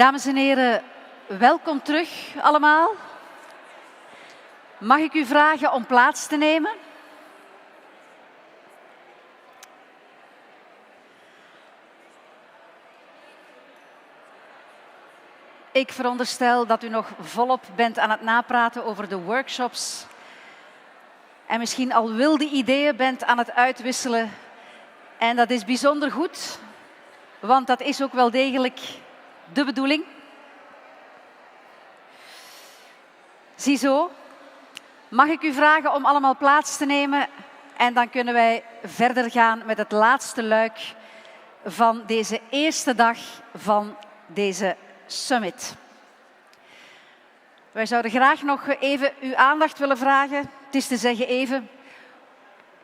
Dames en heren, welkom terug allemaal. Mag ik u vragen om plaats te nemen? Ik veronderstel dat u nog volop bent aan het napraten over de workshops en misschien al wilde ideeën bent aan het uitwisselen. En dat is bijzonder goed, want dat is ook wel degelijk de bedoeling. Ziezo, mag ik u vragen om allemaal plaats te nemen en dan kunnen wij verder gaan met het laatste luik van deze eerste dag van deze summit. Wij zouden graag nog even uw aandacht willen vragen. Het is te zeggen even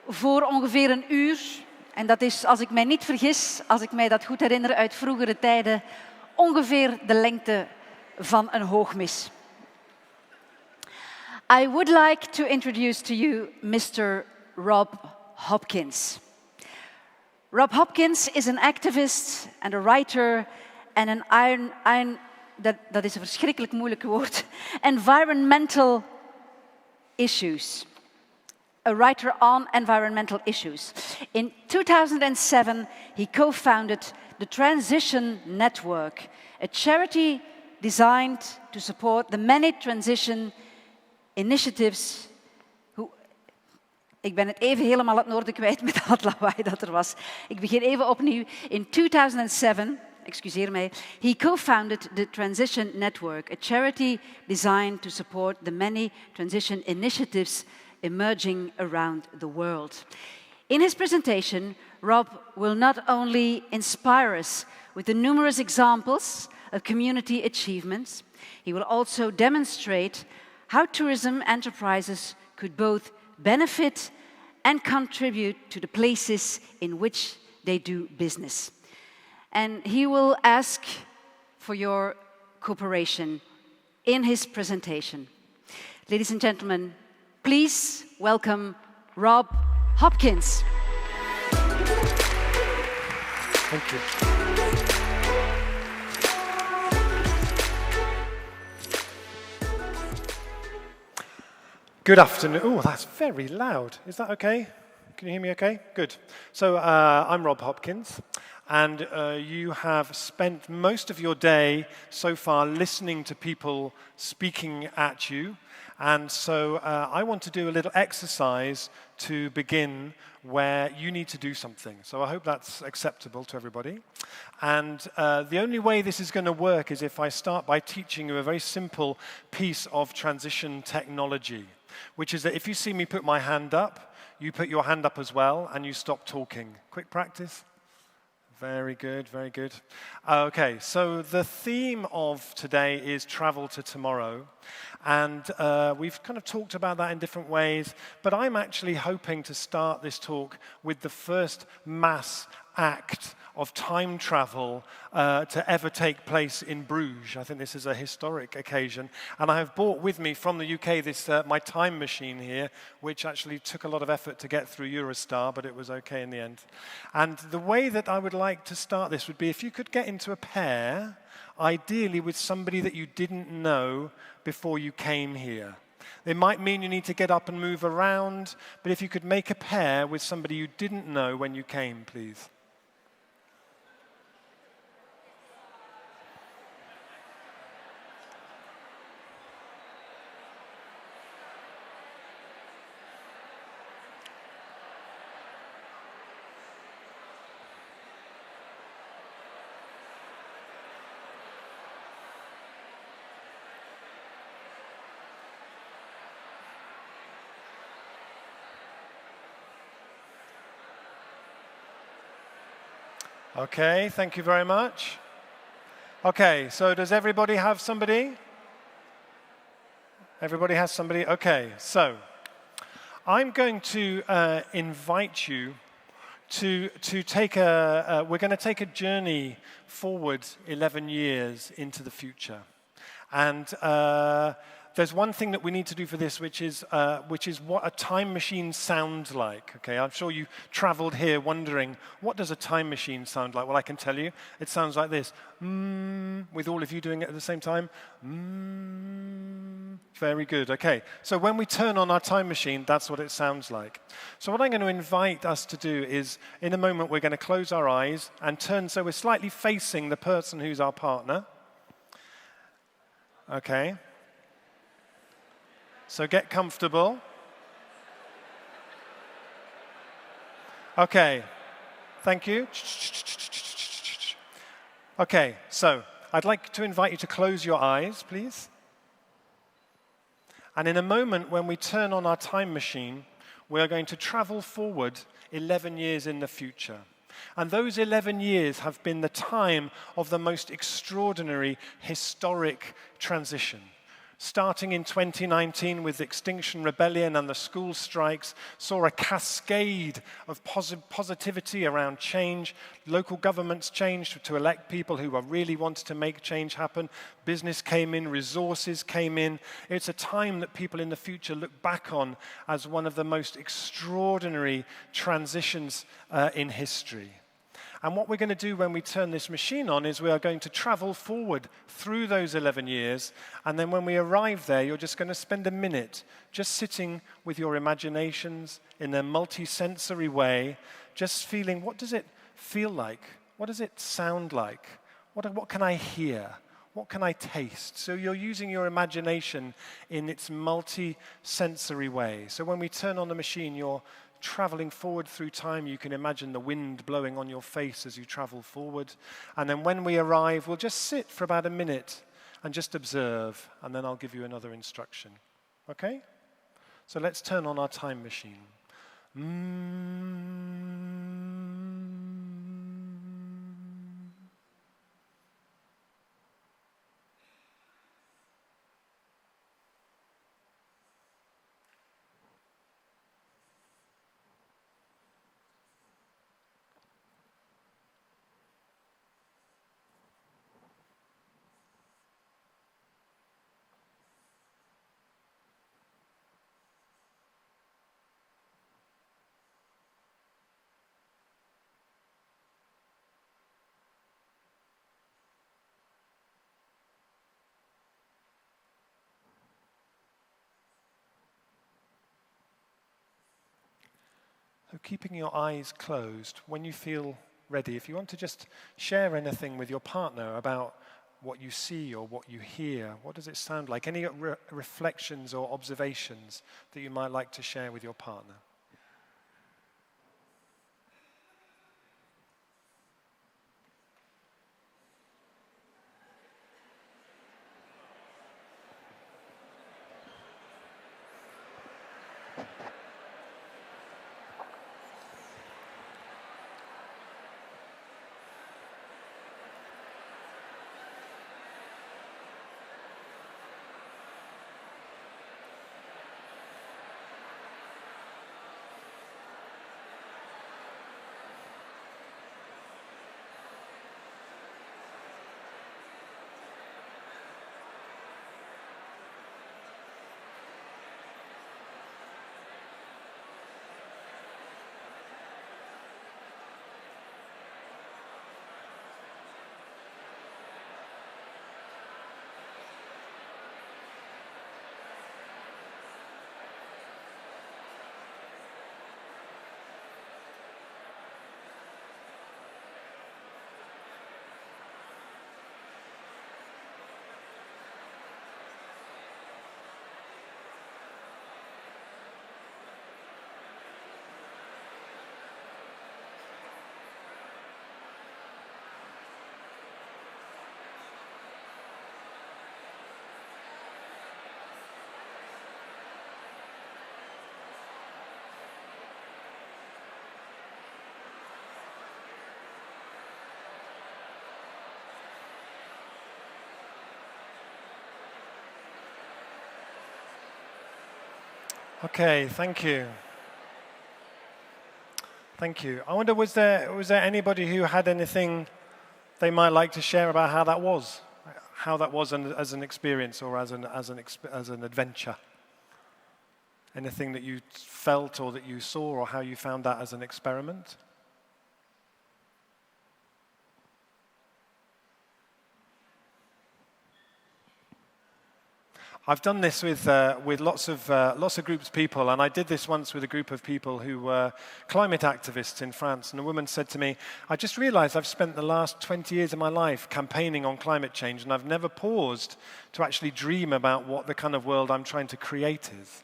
voor ongeveer een uur. En dat is, als ik mij niet vergis, als ik mij dat goed herinner uit vroegere tijden, ongeveer de lengte van een hoogmis. I would like to introduce to you Mr. Rob Hopkins. Rob Hopkins is an activist and a writer and an dat is een verschrikkelijk moeilijk woord, environmental issues. A writer on environmental issues. In 2007, he co-founded the Transition Network, a charity designed to support the many transition initiatives. Ik ben het even helemaal het noorden kwijt met al het lawaai dat er was. Ik begin even opnieuw. In 2007, excuseer mij, he co-founded the Transition Network, a charity designed to support the many transition initiatives emerging around the world. In his presentation, Rob will not only inspire us with the numerous examples of community achievements, he will also demonstrate how tourism enterprises could both benefit and contribute to the places in which they do business. And he will ask for your cooperation in his presentation. Ladies and gentlemen, please welcome Rob Hopkins. Thank you. Good afternoon. Oh, that's very loud. Is that okay? Can you hear me okay? Good. So I'm Rob Hopkins, and you have spent most of your day so far listening to people speaking at you. And so I want to do a little exercise to begin where you need to do something. So I hope that's acceptable to everybody. And the only way this is going to work is if I start by teaching you a very simple piece of transition technology, which is that if you see me put my hand up, you put your hand up as well, and you stop talking. Quick practice. Very good, very good. Okay, so the theme of today is travel to tomorrow. And we've kind of talked about that in different ways, but I'm actually hoping to start this talk with the first mass act of time travel to ever take place in Bruges. I think this is a historic occasion. And I have brought with me from the UK this my time machine here, which actually took a lot of effort to get through Eurostar, but it was okay in the end. And the way that I would like to start this would be if you could get into a pair, ideally with somebody that you didn't know before you came here. It might mean you need to get up and move around, but if you could make a pair with somebody you didn't know when you came, please. Okay, thank you very much. Okay, so does everybody have somebody? Everybody has somebody? Okay, so I'm going to invite you to take we're going to take a journey forward 11 years into the future. And there's one thing that we need to do for this, which is what a time machine sounds like. Okay, I'm sure you traveled here wondering, what does a time machine sound like? Well, I can tell you, it sounds like this. With all of you doing it at the same time. Very good. Okay, so when we turn on our time machine, that's what it sounds like. So what I'm going to invite us to do is, in a moment, we're going to close our eyes and turn so we're slightly facing the person who's our partner. Okay. So get comfortable. Okay, thank you. Okay, so I'd like to invite you to close your eyes, please. And in a moment, when we turn on our time machine, we are going to travel forward 11 years in the future. And those 11 years have been the time of the most extraordinary, historic transition. Starting in 2019 with the Extinction Rebellion and the school strikes, saw a cascade of positivity around change. Local governments changed to elect people who really wanted to make change happen. Business came in, resources came in. It's a time that people in the future look back on as one of the most extraordinary transitions in history. And what we're going to do when we turn this machine on is we are going to travel forward through those 11 years. And then when we arrive there, you're just going to spend a minute just sitting with your imaginations in a multi-sensory way, just feeling, what does it feel like? What does it sound like? What can I hear? What can I taste? So you're using your imagination in its multi-sensory way. So when we turn on the machine, you're traveling forward through time. You can imagine the wind blowing on your face as you travel forward. And then when we arrive, we'll just sit for about a minute and just observe, and then I'll give you another instruction. Okay? So let's turn on our time machine. So keeping your eyes closed, when you feel ready, if you want to just share anything with your partner about what you see or what you hear, what does it sound like? Any reflections or observations that you might like to share with your partner? Okay, thank you. Thank you. I wonder, was there anybody who had anything they might like to share about how that was? how that was as an experience or as an adventure? Anything that you felt or that you saw or how you found that as an experiment? I've done this with lots of groups of people, and I did this once with a group of people who were climate activists in France. And a woman said to me, "I just realized I've spent the last 20 years of my life campaigning on climate change, and I've never paused to actually dream about what the kind of world I'm trying to create is."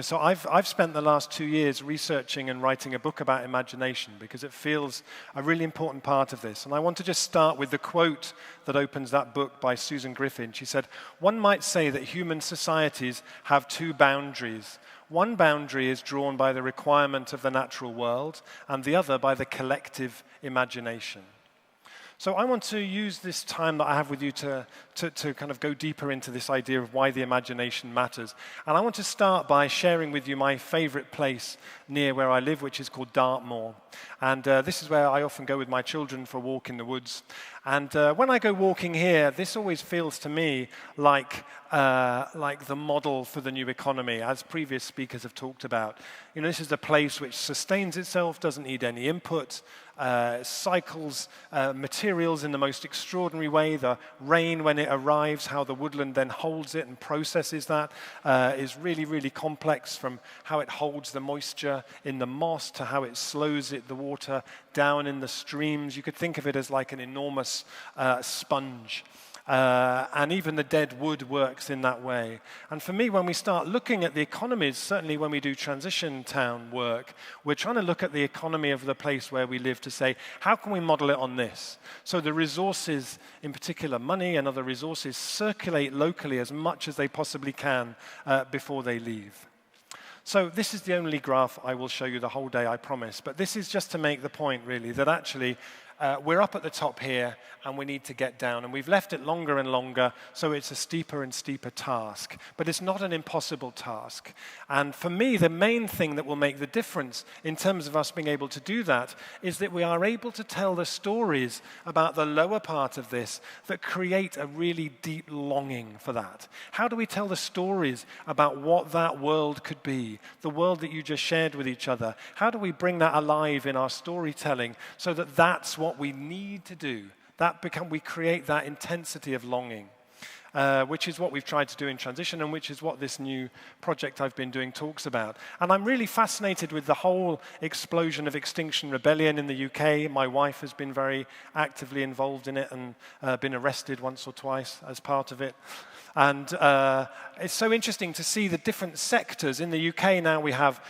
So I've spent the last 2 years researching and writing a book about imagination because it feels a really important part of this. And I want to just start with the quote that opens that book by Susan Griffin. She said, "One might say that human societies have two boundaries. One boundary is drawn by the requirement of the natural world, and the other by the collective imagination." So I want to use this time that I have with you to kind of go deeper into this idea of why the imagination matters. And I want to start by sharing with you my favorite place near where I live, which is called Dartmoor. And this is where I often go with my children for a walk in the woods. And when I go walking here, this always feels to me like the model for the new economy, as previous speakers have talked about. This is a place which sustains itself, doesn't need any input, cycles materials in the most extraordinary way. The rain, when it arrives, how the woodland then holds it and processes that is really, really complex, from how it holds the moisture in the moss to how it slows the water down in the streams. You could think of it as like an enormous sponge. And even the dead wood works in that way. And for me, when we start looking at the economies, certainly when we do transition town work, we're trying to look at the economy of the place where we live to say, how can we model it on this? So the resources, in particular money and other resources, circulate locally as much as they possibly can before they leave. So this is the only graph I will show you the whole day, I promise. But this is just to make the point, really, that actually we're up at the top here, and we need to get down. And we've left it longer and longer, so it's a steeper and steeper task. But it's not an impossible task. And for me, the main thing that will make the difference in terms of us being able to do that is that we are able to tell the stories about the lower part of this that create a really deep longing for that. How do we tell the stories about what that world could be, the world that you just shared with each other? How do we bring that alive in our storytelling so that that's what we need to do? We create that intensity of longing, which is what we've tried to do in Transition, and which is what this new project I've been doing talks about. And I'm really fascinated with the whole explosion of Extinction Rebellion in the UK. My wife has been very actively involved in it and been arrested once or twice as part of it. And it's so interesting to see the different sectors. In the UK now we have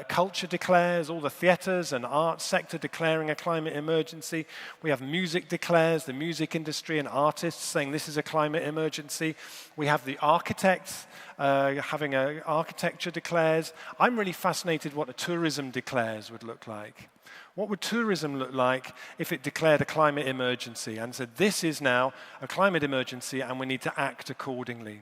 culture declares, all the theatres and arts sector declaring a climate emergency. We have music declares, the music industry and artists saying this is a climate emergency. We have the architects having an architecture declares. I'm really fascinated what a tourism declares would look like. What would tourism look like if it declared a climate emergency and said, this is now a climate emergency and we need to act accordingly?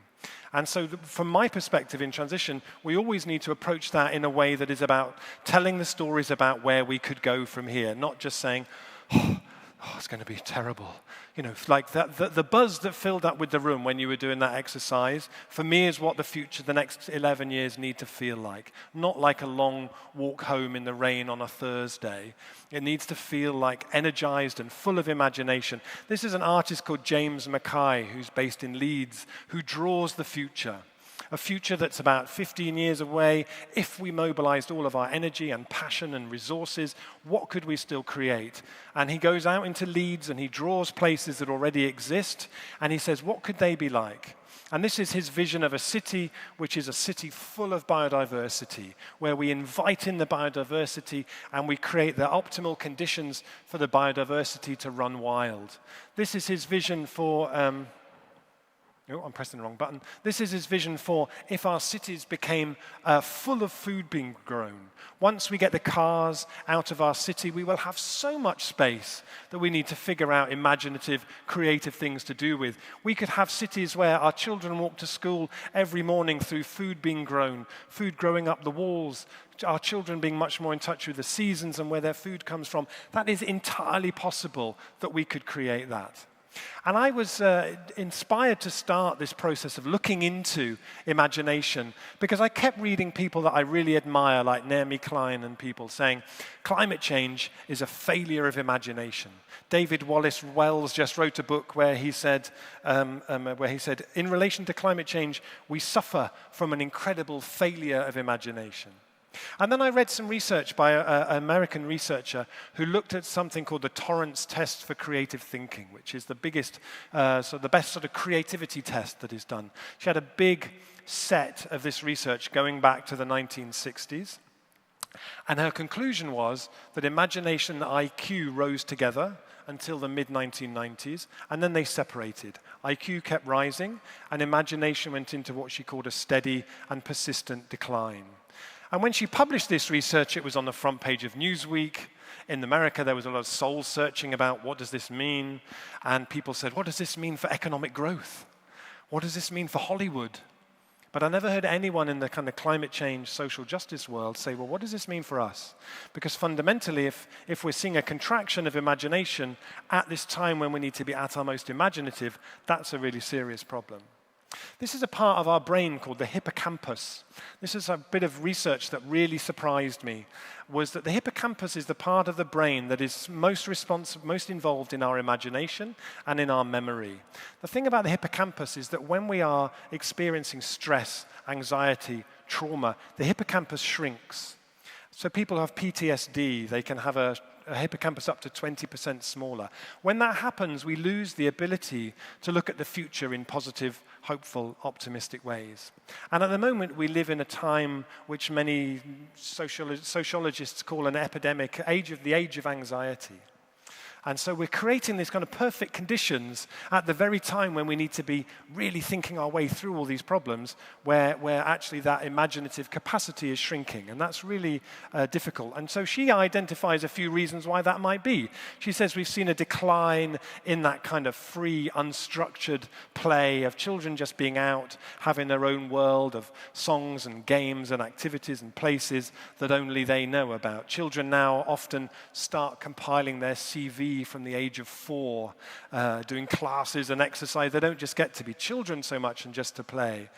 And so from my perspective in Transition, we always need to approach that in a way that is about telling the stories about where we could go from here, not just saying, oh, it's going to be terrible. Like that, the buzz that filled up with the room when you were doing that exercise, for me, is what the future, the next 11 years need to feel like. Not like a long walk home in the rain on a Thursday. It needs to feel like energized and full of imagination. This is an artist called James Mackay, who's based in Leeds, who draws the future. A future that's about 15 years away. If we mobilized all of our energy and passion and resources, what could we still create? And he goes out into Leeds and he draws places that already exist, and he says, what could they be like? And this is his vision of a city which is a city full of biodiversity, where we invite in the biodiversity and we create the optimal conditions for the biodiversity to run wild. This is his vision for... Oh, I'm pressing the wrong button. This is his vision for if our cities became full of food being grown. Once we get the cars out of our city, we will have so much space that we need to figure out imaginative, creative things to do with. We could have cities where our children walk to school every morning through food being grown, food growing up the walls, our children being much more in touch with the seasons and where their food comes from. That is entirely possible that we could create that. And I was inspired to start this process of looking into imagination because I kept reading people that I really admire, like Naomi Klein and people, saying climate change is a failure of imagination. David Wallace Wells just wrote a book where he said, in relation to climate change, we suffer from an incredible failure of imagination. And then I read some research by an American researcher who looked at something called the Torrance test for creative thinking, which is the biggest, the best sort of creativity test that is done. She had a big set of this research going back to the 1960s. And her conclusion was that imagination and IQ rose together until the mid-1990s, and then they separated. IQ kept rising, and imagination went into what she called a steady and persistent decline. And when she published this research, it was on the front page of Newsweek. In America, there was a lot of soul searching about what does this mean? And people said, what does this mean for economic growth? What does this mean for Hollywood? But I never heard anyone in the kind of climate change, social justice world say, well, what does this mean for us? Because fundamentally, if we're seeing a contraction of imagination at this time when we need to be at our most imaginative, that's a really serious problem. This is a part of our brain called the hippocampus. This is a bit of research that really surprised me, was that the hippocampus is the part of the brain that is most involved in our imagination and in our memory. The thing about the hippocampus is that when we are experiencing stress, anxiety, trauma, the hippocampus shrinks. So people who have PTSD, they can have a hippocampus up to 20% smaller. When that happens, we lose the ability to look at the future in positive, hopeful, optimistic ways. And at the moment, we live in a time which many sociologists call an epidemic, the age of anxiety. And so we're creating these kind of perfect conditions at the very time when we need to be really thinking our way through all these problems, where actually that imaginative capacity is shrinking. And that's really difficult. And so she identifies a few reasons why that might be. She says we've seen a decline in that kind of free, unstructured play of children just being out, having their own world of songs and games and activities and places that only they know about. Children now often start compiling their CV from the age of 4, doing classes and exercise. They don't just get to be children so much and just to play.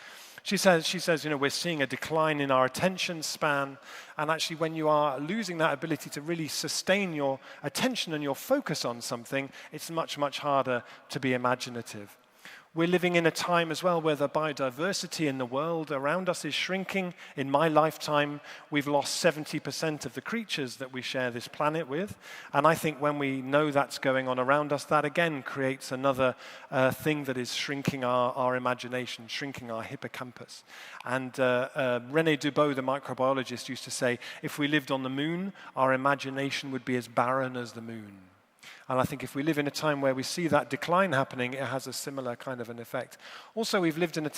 She says, we're seeing a decline in our attention span, and actually when you are losing that ability to really sustain your attention and your focus on something, it's much, much harder to be imaginative. We're living in a time as well where the biodiversity in the world around us is shrinking. In my lifetime, we've lost 70% of the creatures that we share this planet with. And I think when we know that's going on around us, that again creates another thing that is shrinking our imagination, shrinking our hippocampus. And René Dubos, the microbiologist, used to say, if we lived on the moon, our imagination would be as barren as the moon. And I think if we live in a time where we see that decline happening, it has a similar kind of an effect. Also, we live in a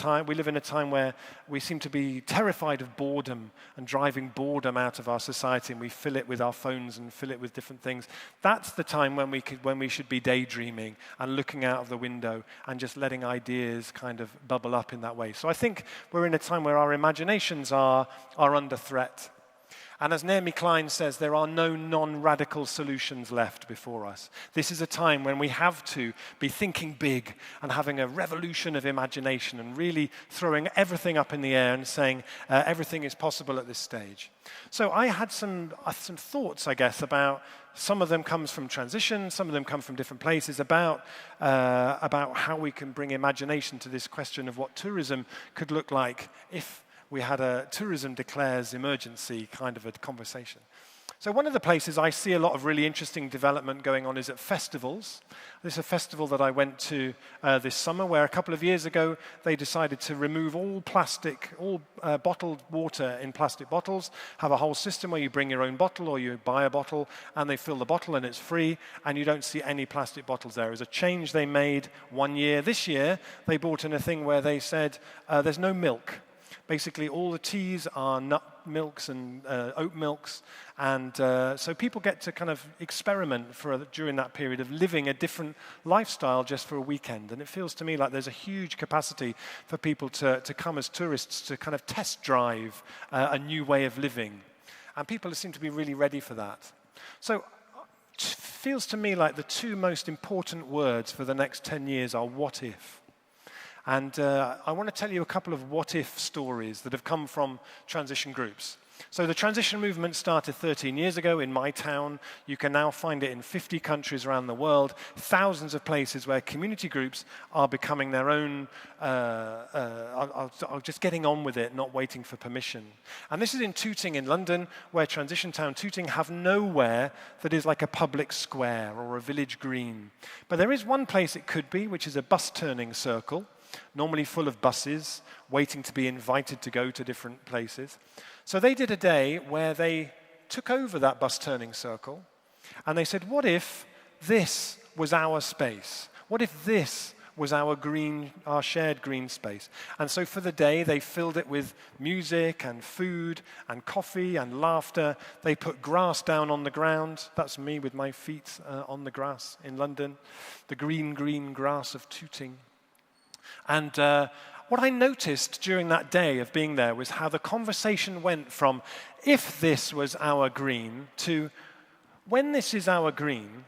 time where we seem to be terrified of boredom and driving boredom out of our society, and we fill it with our phones and fill it with different things. That's the time when we should be daydreaming and looking out of the window and just letting ideas kind of bubble up in that way. So I think we're in a time where our imaginations are under threat. And as Naomi Klein says, there are no non-radical solutions left before us. This is a time when we have to be thinking big and having a revolution of imagination and really throwing everything up in the air and saying everything is possible at this stage. So I had some thoughts, I guess, about some of them comes from transition, some of them come from different places, about how we can bring imagination to this question of what tourism could look like if we had a tourism declares emergency kind of a conversation. So one of the places I see a lot of really interesting development going on is at festivals. There's a festival that I went to this summer where a couple of years ago they decided to remove all bottled water in plastic bottles, have a whole system where you bring your own bottle or you buy a bottle and they fill the bottle and it's free and you don't see any plastic bottles there. It was a change they made one year. This year they brought in a thing where they said there's no milk. Basically, all the teas are nut milks and oat milks, and so people get to kind of experiment during that period of living a different lifestyle just for a weekend. And it feels to me like there's a huge capacity for people to come as tourists to kind of test drive a new way of living. And people seem to be really ready for that. So feels to me like the two most important words for the next 10 years are what if. And I want to tell you a couple of what-if stories that have come from transition groups. So the transition movement started 13 years ago in my town. You can now find it in 50 countries around the world, thousands of places where community groups are becoming their own, are just getting on with it, not waiting for permission. And this is in Tooting in London, where transition town Tooting have nowhere that is like a public square or a village green. But there is one place it could be, which is a bus turning circle, normally full of buses, waiting to be invited to go to different places. So they did a day where they took over that bus turning circle, and they said, what if this was our space? What if this was our shared green space? And so for the day, they filled it with music and food and coffee and laughter. They put grass down on the ground. That's me with my feet on the grass in London, the green, green grass of Tooting. And what I noticed during that day of being there was how the conversation went from, if this was our green, to, when this is our green,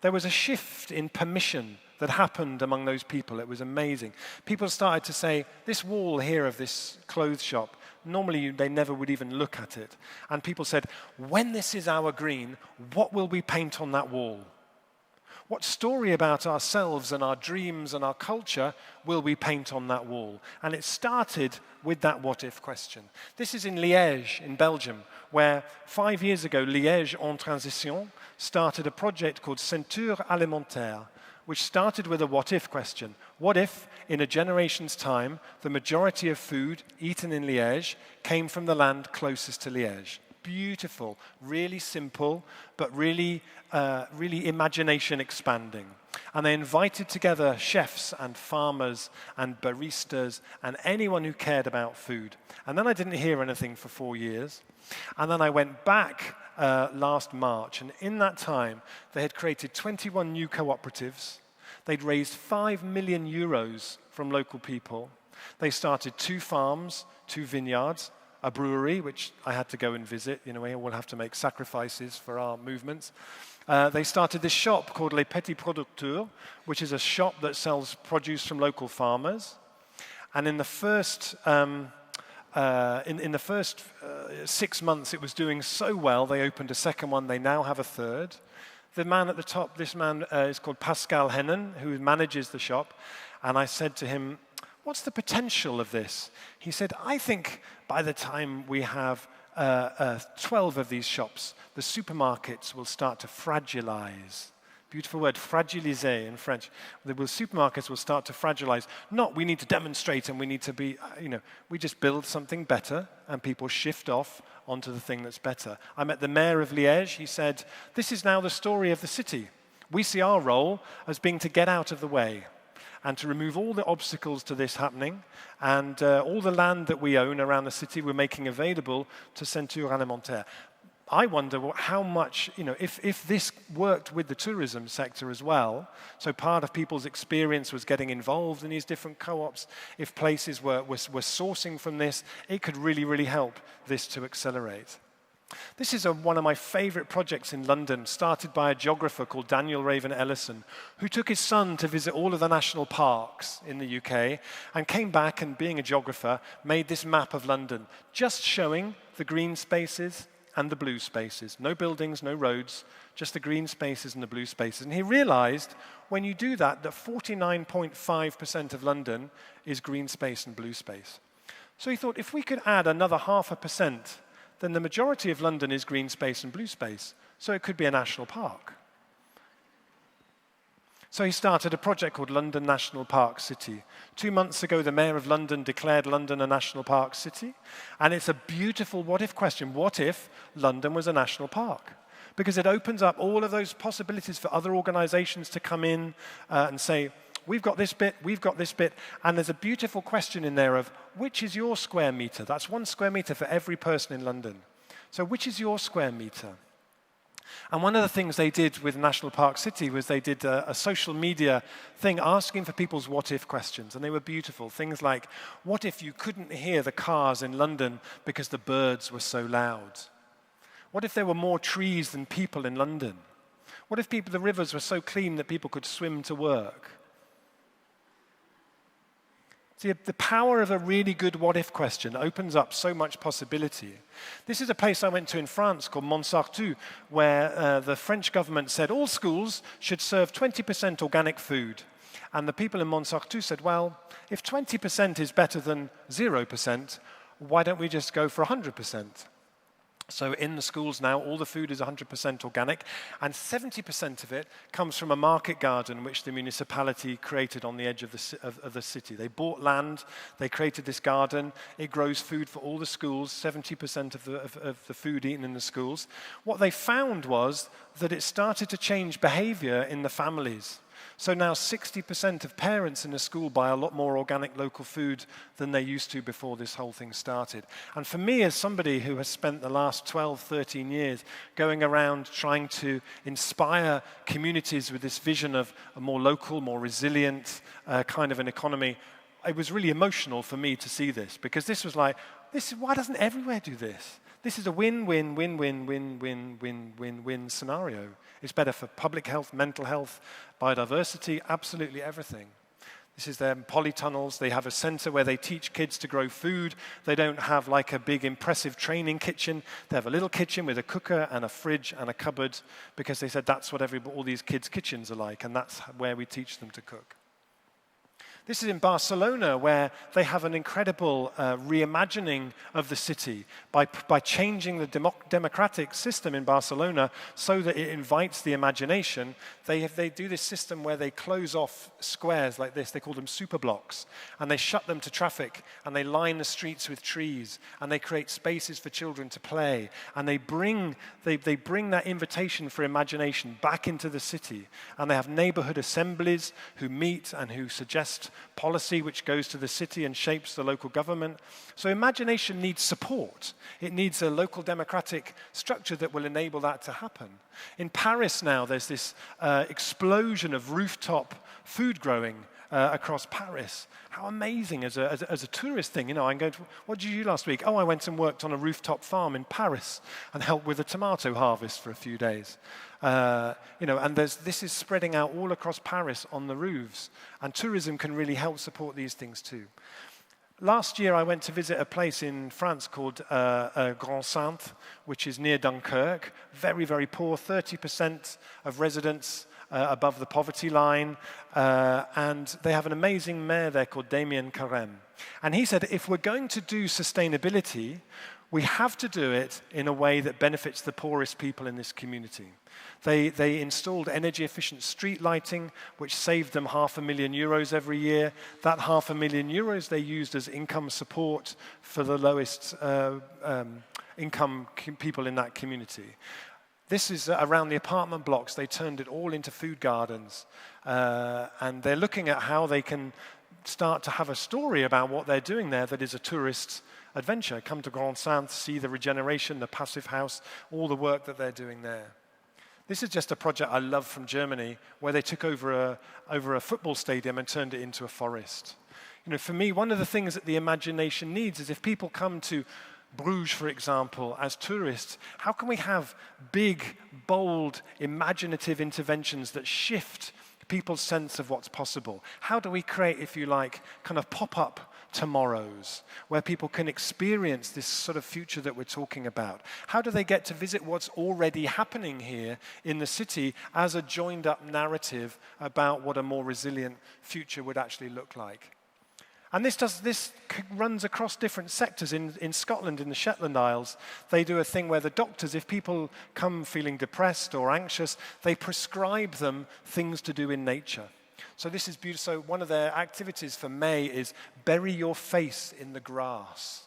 there was a shift in permission that happened among those people. It was amazing. People started to say, this wall here of this clothes shop, normally they never would even look at it. And people said, when this is our green, what will we paint on that wall? What story about ourselves and our dreams and our culture will we paint on that wall? And it started with that what-if question. This is in Liège, in Belgium, where 5 years ago, Liège en Transition started a project called Ceinture Alimentaire, which started with a what-if question. What if, in a generation's time, the majority of food eaten in Liège came from the land closest to Liège? Beautiful, really simple, but really imagination expanding. And they invited together chefs and farmers and baristas and anyone who cared about food. And then I didn't hear anything for 4 years. And then I went back last March, and in that time, they had created 21 new cooperatives. They'd raised 5 million euros from local people. They started 2 farms, 2 vineyards, a brewery, which I had to go and visit. You know, we all have to make sacrifices for our movements. They started this shop called Les Petits Producteurs, which is a shop that sells produce from local farmers. And in the first 6 months, it was doing so well, they opened a second one. They now have a third. The man at the top, this man is called Pascal Hennen, who manages the shop. And I said to him, what's the potential of this? He said, I think by the time we have 12 of these shops, the supermarkets will start to fragilize. Beautiful word, fragiliser in French. The supermarkets will start to fragilize. Not we need to demonstrate and we need to be, we just build something better and people shift off onto the thing that's better. I met the mayor of Liège. He said, this is now the story of the city. We see our role as being to get out of the way and to remove all the obstacles to this happening, and all the land that we own around the city we're making available to Ceinture Alimentaire. I wonder how much, if this worked with the tourism sector as well, so part of people's experience was getting involved in these different co-ops, if places were sourcing from this, it could really, really help this to accelerate. This is one of my favorite projects in London, started by a geographer called Daniel Raven Ellison, who took his son to visit all of the national parks in the UK and came back and, being a geographer, made this map of London, just showing the green spaces and the blue spaces. No buildings, no roads, just the green spaces and the blue spaces. And he realized when you do that, that 49.5% of London is green space and blue space. So he thought, if we could add another 0.5%, then the majority of London is green space and blue space, so it could be a national park. So he started a project called London National Park City. 2 months ago, the Mayor of London declared London a national park city, and it's a beautiful what-if question. What if London was a national park? Because it opens up all of those possibilities for other organizations to come in and say, we've got this bit, and there's a beautiful question in there of, which is your square meter? That's 1 square meter for every person in London. So which is your square meter? And one of the things they did with National Park City was they did a social media thing asking for people's what-if questions, and they were beautiful. Things like, what if you couldn't hear the cars in London because the birds were so loud? What if there were more trees than people in London? What if the rivers were so clean that people could swim to work? See, the power of a really good what-if question opens up so much possibility. This is a place I went to in France called Montsartou, where the French government said all schools should serve 20% organic food. And the people in Montsartou said, well, if 20% is better than 0%, why don't we just go for 100%? So in the schools now, all the food is 100% organic, and 70% of it comes from a market garden which the municipality created on the edge of the city. They bought land, they created this garden, it grows food for all the schools, 70% of the food eaten in the schools. What they found was that it started to change behavior in the families. So now 60% of parents in a school buy a lot more organic local food than they used to before this whole thing started. And for me, as somebody who has spent the last 12, 13 years going around trying to inspire communities with this vision of a more local, more resilient kind of an economy, it was really emotional for me to see this, because this was like, why doesn't everywhere do this? This is a win-win-win-win-win-win-win-win scenario. It's better for public health, mental health, biodiversity, absolutely everything. This is their polytunnels. They have a center where they teach kids to grow food. They don't have like a big impressive training kitchen. They have a little kitchen with a cooker and a fridge and a cupboard, because they said that's what all these kids' kitchens are like, and that's where we teach them to cook. This is in Barcelona, where they have an incredible reimagining of the city by changing the democratic system in Barcelona so that it invites the imagination. They do this system where they close off squares like this. They call them super blocks, and they shut them to traffic, and they line the streets with trees, and they create spaces for children to play, and they bring that invitation for imagination back into the city. And they have neighborhood assemblies who meet and who suggest policy which goes to the city and shapes the local government. So imagination needs support. It needs a local democratic structure that will enable that to happen. In Paris now, there's this explosion of rooftop food growing across Paris. How amazing as a tourist thing. I'm going to, what did you do last week? Oh, I went and worked on a rooftop farm in Paris and helped with a tomato harvest for a few days. And this is spreading out all across Paris on the roofs, and tourism can really help support these things too. Last year, I went to visit a place in France called Grand-Sainte, which is near Dunkirk. Very, very poor, 30% of residents above the poverty line, and they have an amazing mayor there called Damien Carême. And he said, if we're going to do sustainability, we have to do it in a way that benefits the poorest people in this community. They installed energy-efficient street lighting, which saved them €500,000 every year. That €500,000 they used as income support for the lowest income people in that community. This is around the apartment blocks. They turned it all into food gardens. And they're looking at how they can start to have a story about what they're doing there that is a tourist adventure. Come to Grand-Sainte, see the regeneration, the passive house, all the work that they're doing there. This is just a project I love from Germany, where they took over a football stadium and turned it into a forest. For me, one of the things that the imagination needs is if people come to Bruges, for example, as tourists, how can we have big, bold, imaginative interventions that shift people's sense of what's possible? How do we create, if you like, kind of pop-up tomorrows where people can experience this sort of future that we're talking about? How do they get to visit what's already happening here in the city as a joined-up narrative about what a more resilient future would actually look like? And this runs across different sectors. In Scotland, in the Shetland Isles, they do a thing where the doctors, if people come feeling depressed or anxious, they prescribe them things to do in nature. So this is beautiful. So one of their activities for May is bury your face in the grass.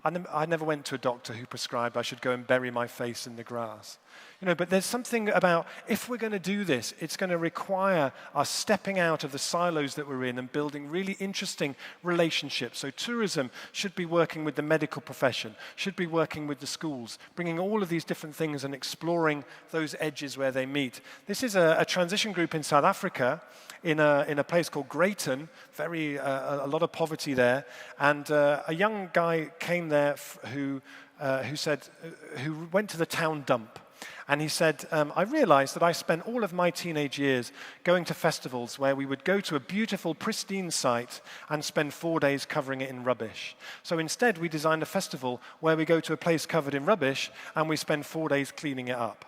I never went to a doctor who prescribed I should go and bury my face in the grass. But there's something about, if we're going to do this, it's going to require us stepping out of the silos that we're in and building really interesting relationships. So tourism should be working with the medical profession, should be working with the schools, bringing all of these different things and exploring those edges where they meet. This is a transition group in South Africa, in a place called Greyton, a lot of poverty there, and a young guy came there who went to the town dump. And he said, I realized that I spent all of my teenage years going to festivals where we would go to a beautiful, pristine site and spend 4 days covering it in rubbish. So instead, we designed a festival where we go to a place covered in rubbish and we spend 4 days cleaning it up.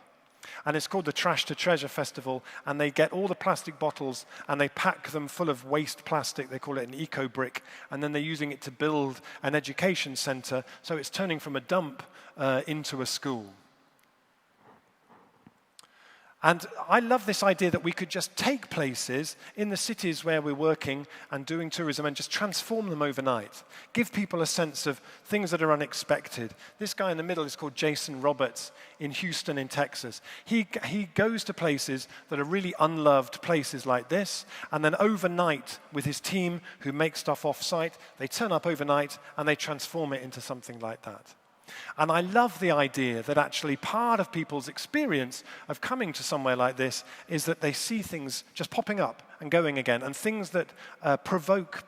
And it's called the Trash to Treasure Festival, and they get all the plastic bottles and they pack them full of waste plastic. They call it an eco-brick, and then they're using it to build an education center, so it's turning from a dump into a school. And I love this idea that we could just take places in the cities where we're working and doing tourism and just transform them overnight. Give people a sense of things that are unexpected. This guy in the middle is called Jason Roberts in Houston in Texas. He goes to places that are really unloved places like this, and then overnight with his team who make stuff off-site, they turn up overnight and they transform it into something like that. And I love the idea that actually part of people's experience of coming to somewhere like this is that they see things just popping up and going again, and things that provoke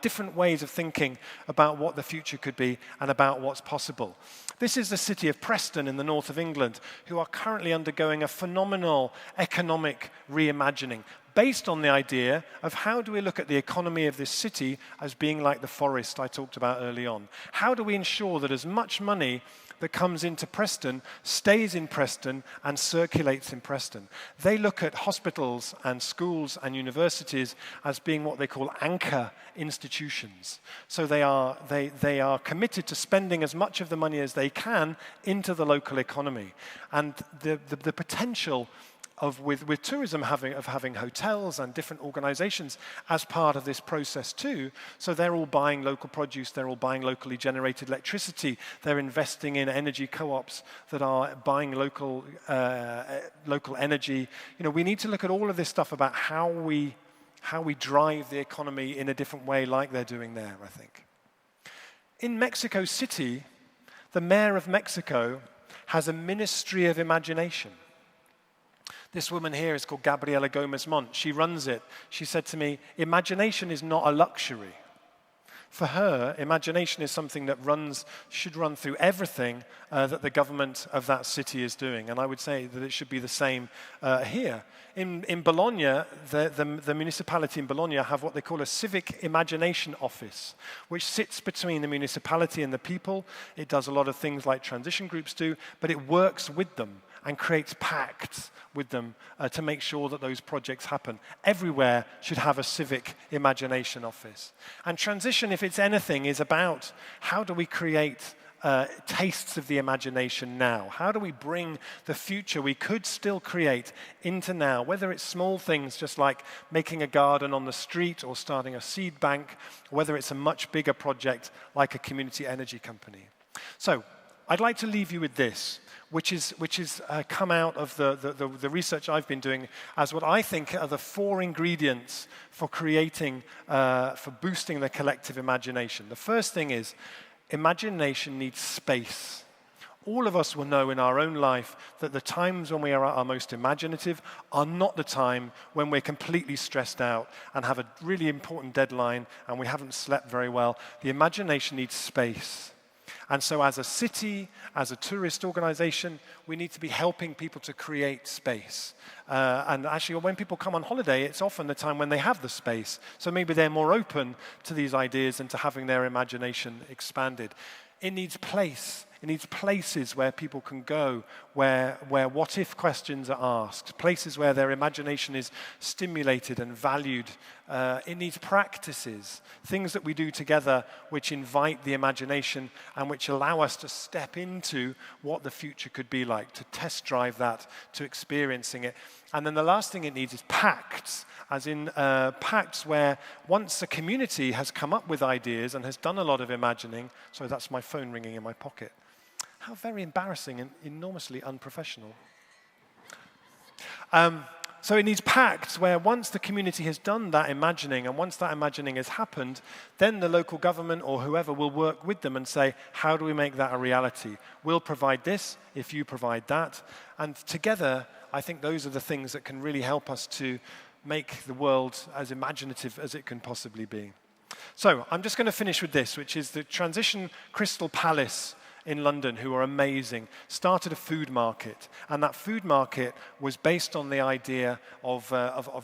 different ways of thinking about what the future could be and about what's possible. This is the city of Preston in the north of England, who are currently undergoing a phenomenal economic reimagining, based on the idea of how do we look at the economy of this city as being like the forest I talked about early on. How do we ensure that as much money that comes into Preston stays in Preston and circulates in Preston? They look at hospitals and schools and universities as being what they call anchor institutions. So they are committed to spending as much of the money as they can into the local economy. And the potential with tourism having hotels and different organizations as part of this process too. So they're all buying local produce, they're all buying locally generated electricity, they're investing in energy co-ops that are buying local energy. You know, we need to look at all of this stuff about how we drive the economy in a different way like they're doing there, I think. In Mexico City, the mayor of Mexico has a ministry of imagination. This woman here is called Gabriela Gomez Mont. She runs it. She said to me, imagination is not a luxury. For her, imagination is something that should run through everything that the government of that city is doing. And I would say that it should be the same here. In Bologna, the municipality in Bologna have what they call a civic imagination office, which sits between the municipality and the people. It does a lot of things like transition groups do, but it works with them and creates pacts with them to make sure that those projects happen. Everywhere should have a civic imagination office. And transition, if it's anything, is about how do we create tastes of the imagination now? How do we bring the future we could still create into now, whether it's small things just like making a garden on the street or starting a seed bank, or whether it's a much bigger project like a community energy company. So I'd like to leave you with this, which is come out of the research I've been doing as what I think are the 4 ingredients for creating, for boosting the collective imagination. The first thing is, imagination needs space. All of us will know in our own life that the times when we are at our most imaginative are not the time when we're completely stressed out and have a really important deadline and we haven't slept very well. The imagination needs space. And so as a city, as a tourist organization, we need to be helping people to create space. And actually, when people come on holiday, it's often the time when they have the space. So maybe they're more open to these ideas and to having their imagination expanded. It needs place. It needs places where people can go, where what-if questions are asked, places where their imagination is stimulated and valued. It needs practices, things that we do together which invite the imagination and which allow us to step into what the future could be like, to test drive that, to experiencing it. And then the last thing it needs is pacts, as in pacts where once a community has come up with ideas and has done a lot of imagining, so that's my phone ringing in my pocket. How very embarrassing and enormously unprofessional. So it needs pacts where once the community has done that imagining and once that imagining has happened, then the local government or whoever will work with them and say, how do we make that a reality? We'll provide this if you provide that. And together, I think those are the things that can really help us to make the world as imaginative as it can possibly be. So I'm just going to finish with this, which is the Transition Crystal Palace in London who are amazing, started a food market. And that food market was based on the idea of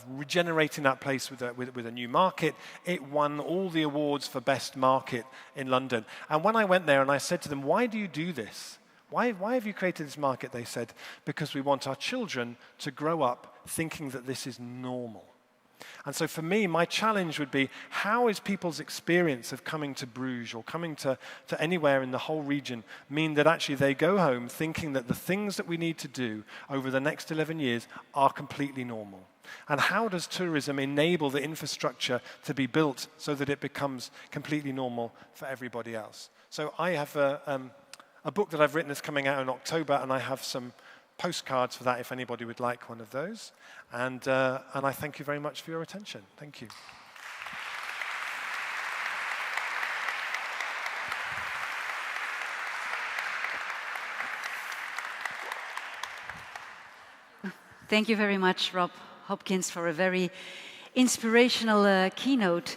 regenerating that place with a new market. It won all the awards for best market in London. And when I went there and I said to them, why do you do this? Why have you created this market? They said, because we want our children to grow up thinking that this is normal. And so for me, my challenge would be, how is people's experience of coming to Bruges or coming to anywhere in the whole region mean that actually they go home thinking that the things that we need to do over the next 11 years are completely normal? And how does tourism enable the infrastructure to be built so that it becomes completely normal for everybody else? So I have a book that I've written that's coming out in October, and I have some postcards for that if anybody would like one of those. And I thank you very much for your attention. Thank you. Thank you very much, Rob Hopkins, for a very inspirational keynote.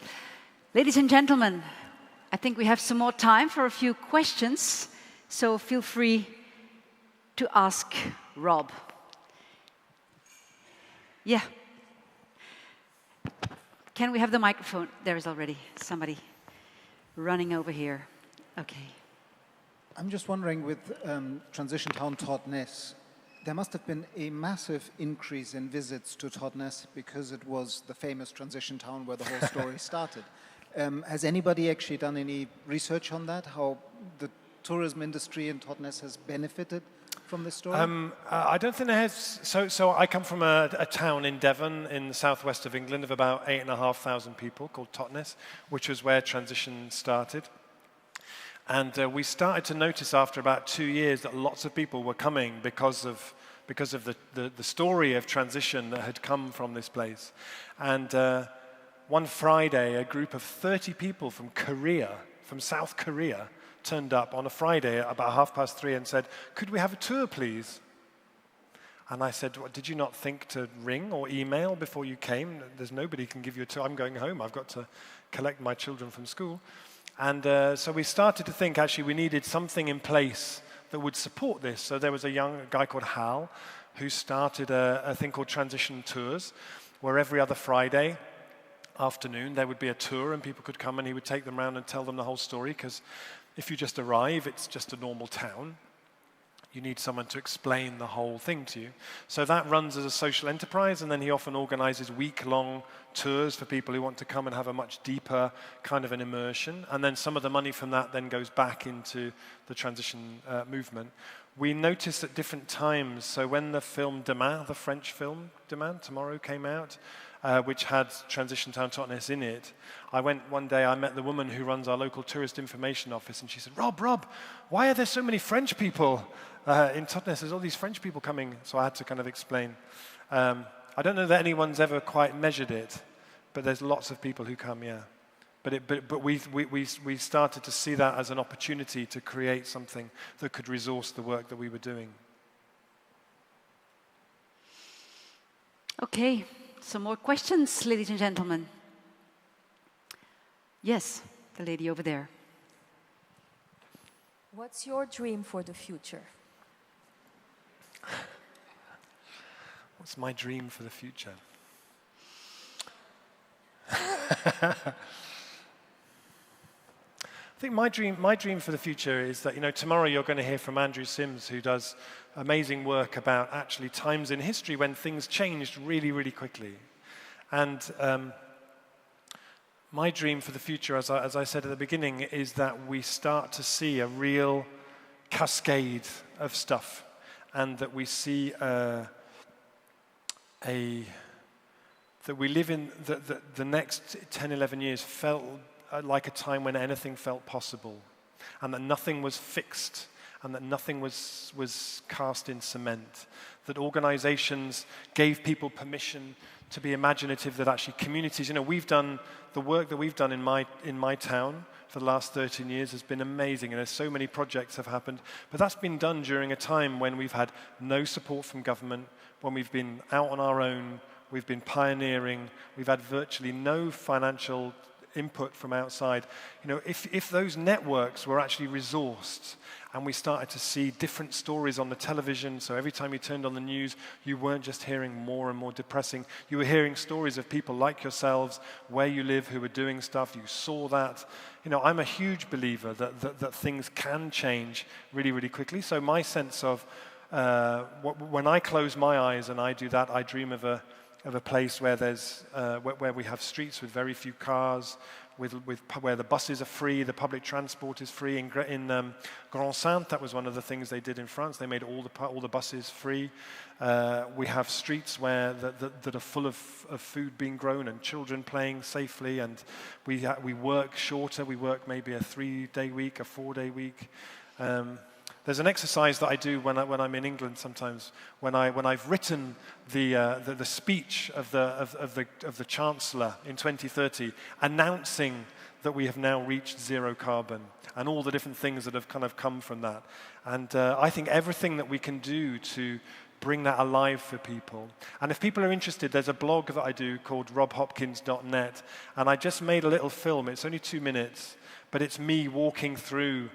Ladies and gentlemen, I think we have some more time for a few questions, so feel free to ask Rob. Yeah. Can we have the microphone? There is already somebody running over here. Okay. I'm just wondering, with Transition Town Totnes, there must have been a massive increase in visits to Totnes because it was the famous transition town where the whole story started. Has anybody actually done any research on that, how the tourism industry in Totnes has benefited from this story? I don't think there has. So I come from a town in Devon in the southwest of England of about 8,500 people called Totnes, which was where transition started. And we started to notice after about 2 years that lots of people were coming because of the story of transition that had come from this place. And one Friday, a group of 30 people from Korea, from South Korea, turned up on a Friday at about 3:30 and said, "Could we have a tour, please?" And I said, "Well, did you not think to ring or email before you came? There's nobody can give you a tour. I'm going home. I've got to collect my children from school." And so we started to think, actually, we needed something in place that would support this. So there was a young guy called Hal who started a thing called Transition Tours, where every other Friday afternoon there would be a tour and people could come and he would take them around and tell them the whole story, because if you just arrive, it's just a normal town. You need someone to explain the whole thing to you. So that runs as a social enterprise, and then he often organizes week-long tours for people who want to come and have a much deeper kind of an immersion. And then some of the money from that then goes back into the transition movement. We noticed at different times, so when the film Demain, the French film Demain, Tomorrow, came out, which had Transition Town Totnes in it. I went one day, I met the woman who runs our local tourist information office, and she said, Rob, why are there so many French people in Totnes? There's all these French people coming. So I had to kind of explain. I don't know that anyone's ever quite measured it, but there's lots of people who come, yeah. But we started to see that as an opportunity to create something that could resource the work that we were doing. Okay. Some more questions, ladies and gentlemen. Yes, the lady over there. What's your dream for the future? What's my dream for the future? I think my dream for the future is that, tomorrow you're going to hear from Andrew Sims, who does amazing work about actually times in history when things changed really, really quickly. And my dream for the future, as I said at the beginning, is that we start to see a real cascade of stuff, and that we see that we live in the next 10, 11 years felt like a time when anything felt possible, and that nothing was fixed, and that nothing was cast in cement, that organizations gave people permission to be imaginative, that actually communities, we've done, the work that we've done in my town for the last 13 years has been amazing, and there's so many projects have happened, but that's been done during a time when we've had no support from government, when we've been out on our own, we've been pioneering, we've had virtually no financial input from outside. You know, if those networks were actually resourced, and we started to see different stories on the television, so every time you turned on the news, you weren't just hearing more and more depressing, you were hearing stories of people like yourselves, where you live, who were doing stuff, you saw that. You know, I'm a huge believer that things can change really, really quickly. So my sense of, when I close my eyes and I do that, I dream of a place where there's where we have streets with very few cars, where the buses are free, the public transport is free. In Grand Sainte, that was one of the things they did in France. They made all the buses free. We have streets where that are full of food being grown and children playing safely. And we work shorter. We work maybe a 3-day week, a 4-day week. There's an exercise that I do when I'm in England sometimes, when I've written the speech of the Chancellor in 2030, announcing that we have now reached zero carbon and all the different things that have kind of come from that. And I think everything that we can do to bring that alive for people. And if people are interested, there's a blog that I do called robhopkins.net, and I just made a little film. It's only 2 minutes, but it's me walking through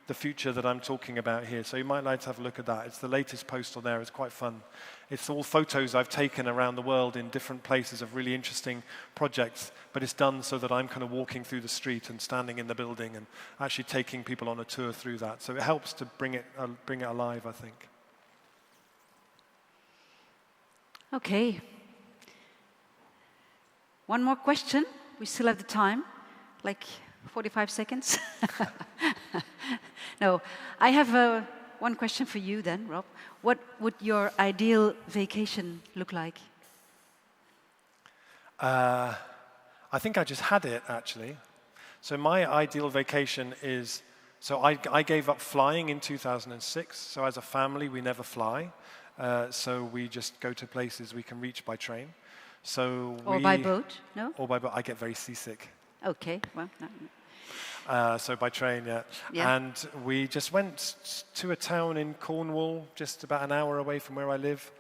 the future that I'm talking about here. So you might like to have a look at that. It's the latest post on there. It's quite fun. It's all photos I've taken around the world in different places of really interesting projects, but it's done so that I'm kind of walking through the street and standing in the building and actually taking people on a tour through that. So it helps to bring it alive, I think. Okay. One more question. We still have the time, like 45 seconds. No, I have one question for you then, Rob. What would your ideal vacation look like? I think I just had it, actually. So my ideal vacation is, so I gave up flying in 2006. So as a family, we never fly. So we just go to places we can reach by train. Or by boat, no? Or by boat. I get very seasick. Okay, well, no. So by train, yeah. And we just went to a town in Cornwall, just about an hour away from where I live.